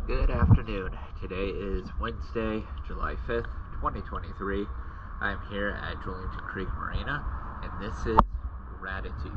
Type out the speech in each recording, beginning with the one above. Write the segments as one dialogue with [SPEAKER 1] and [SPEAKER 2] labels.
[SPEAKER 1] Good afternoon. Today is Wednesday, July 5th, 2023. I'm here at Julington Creek Marina, and this is Gratitude.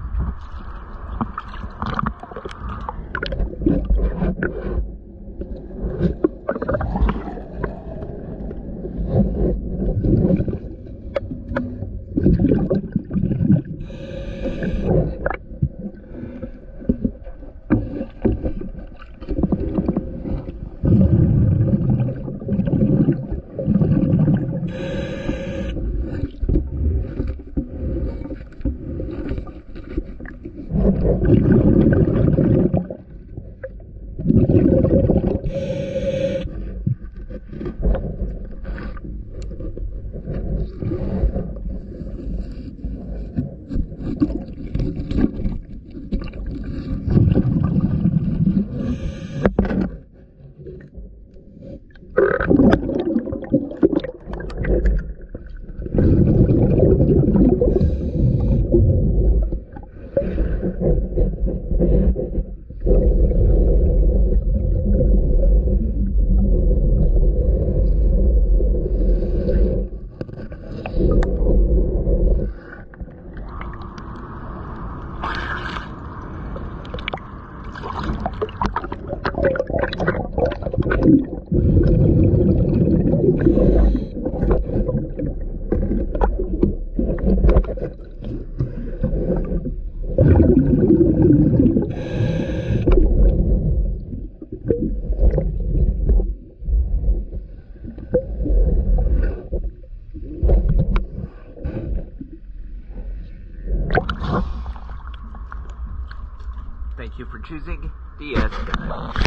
[SPEAKER 1] Thank you for choosing DS.